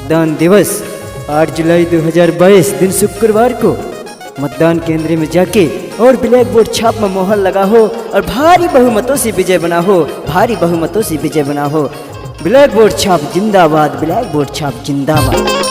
मतदान दिवस 8 जुलाई 2022 दिन शुक्रवार को मतदान केंद्र में जाके और ब्लैक बोर्ड छाप में मोहर लगा हो और भारी बहुमतों से विजय बना हो, भारी बहुमतों से विजय बना हो। ब्लैक बोर्ड छाप जिंदाबाद, ब्लैक बोर्ड छाप जिंदाबाद।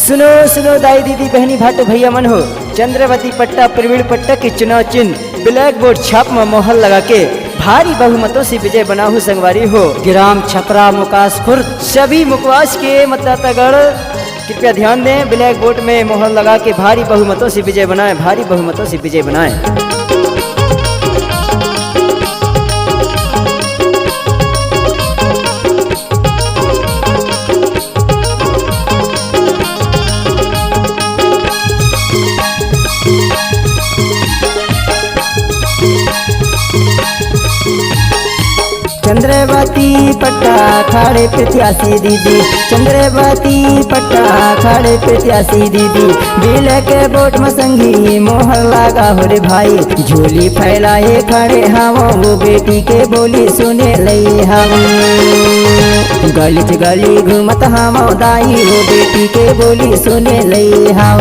सुनो सुनो दाई दीदी बहनी भाटो भैया मन हो, चंद्रवती पट्टा प्रवीण पट्टा के चुनाव चिन्ह ब्लैक बोर्ड छाप में मोहर लगा के भारी बहुमतों से विजय बना हो संगवारी हो। ग्राम छपरा मुकास खुर्द सभी मुकवास के मतदातागण कृपया ध्यान दें, ब्लैक बोर्ड में मोहर लगा के भारी बहुमतों से विजय बनाए, भारी बहुमतों से विजय बनाए। चंद्रवती पट्टा खाड़े प्रत्याशी दीदी, चंद्रवती पट्टा खाड़े प्रत्याशी दीदी, ब्लैक बोर्ड में संगी मोहर लगा हो रे भाई। झोली फैलाए खड़े हम वो बेटी के बोली सुने लई हम, गली गली घूमत हम दाई वो बेटी के बोली सुने लई हम।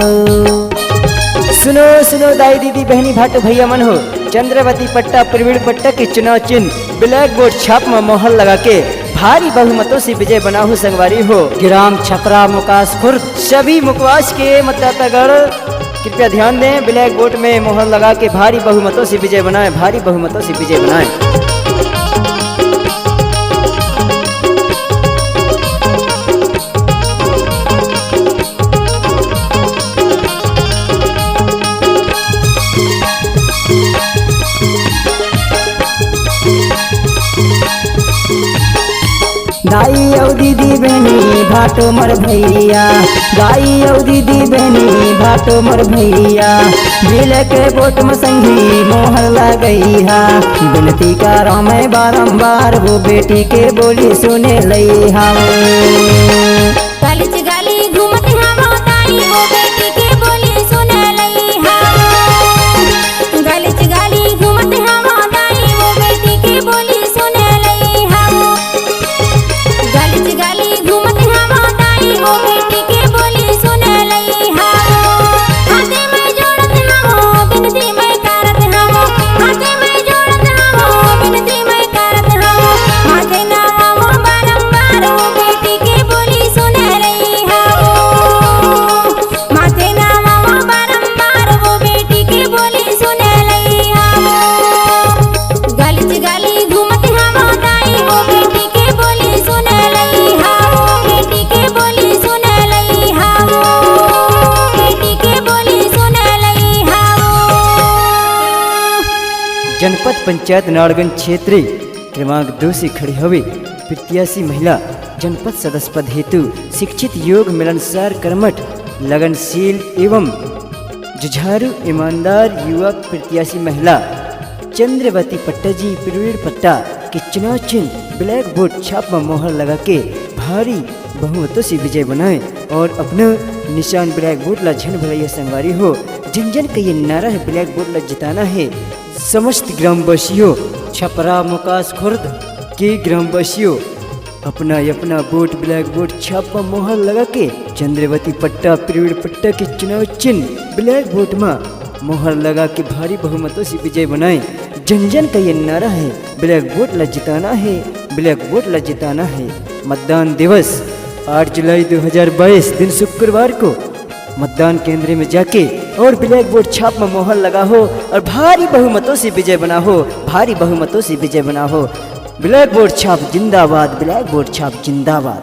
सुनो सुनो दाई दीदी बहनी भाटो भैया मन हो, चंद्रवती पट्टा प्रवीण पट्टा के चुनाव चिन्ह ब्लैक बोर्ड छाप में मोहर लगा के भारी बहुमतों से विजय बना हो संगवारी हो। ग्राम छपरा मुकास खुर्द सभी मुकवास के मतदातागण कृपया ध्यान दें, ब्लैक बोर्ड में मोहर लगा के भारी बहुमतों से विजय बनाए, भारी बहुमतों से विजय बनाए। दाई औ दीदी बहनी भाटो मर भैया, दाई औ दीदी बहनी भाटो मर भैया, ब्लैक बोर्ड में संगी मोहर लगई हा। विनती करो मैं बारंबार वो बेटी के बोली सुने लई हम, गली गली घूमत हम दाई वो बेटी के बोली सुने लई हम, गली गली घूमत हम दाई वो बेटी के बोली सुने लई हम, गली गली घूमत हम दाई वो बेटी के बोली सुने लई हम। हाथे में जोड़त हम बिनती मैं करत हम, हाथे में जोड़त हम बिनती मैं करत हम, हाथे ना हम बारंबार वो बेटी के बोली सुने लई हम, माथे ना हम बारंबार वो बेटी के बोली सुने लई हम, गली गली घूमत हम दाई वो बेटी के बोली सुने लई हम, बेटी के बोली सुने लई हम, बेटी के बोली सुने लई हम। जनपद पंचायत नारगंज क्षेत्र क्रमांक 2 से खड़ी हुई प्रत्याशी महिला जनपद सदस्य पद हेतु शिक्षित, योग, मिलनसार, कर्मठ, लगनशील एवं जुझारू ईमानदार युवा प्रत्याशी महिला चंद्रवती पट्टा जी प्रवीण पट्टा के चुनाव चिन्ह ब्लैक बोर्ड छाप में मोहर लगा के भारी बहुमतों से विजय बनाए और अपना निशान ब्लैक बोर्ड ला झंड भरैया संगवारी हो। जिन जन का ये नारा है ब्लैक बोर्ड ला जिताना है। समस्त ग्रामवासियों, छपरा मुकास खुर्द के ग्रामवासियों अपना अपना वोट ब्लैक बोर्ड छाप पर मोहर लगा के चंद्रवती पट्टा प्रवीण पट्टा के चुनाव चिन्ह ब्लैक बोर्ड में मोहर लगा के भारी बहुमतों से विजय बनाए। जन जन का ये नारा है ब्लैक बोर्ड ला जिताना है, ब्लैक बोर्ड ला जिताना है। मतदान दिवस 8 जुलाई 2022 दिन शुक्रवार को मतदान केंद्र में जाके और ब्लैक बोर्ड छाप में मोहर लगा हो और भारी बहुमतों से विजय बना हो, भारी बहुमतों से विजय बना हो। ब्लैक बोर्ड छाप जिंदाबाद, ब्लैक बोर्ड छाप जिंदाबाद।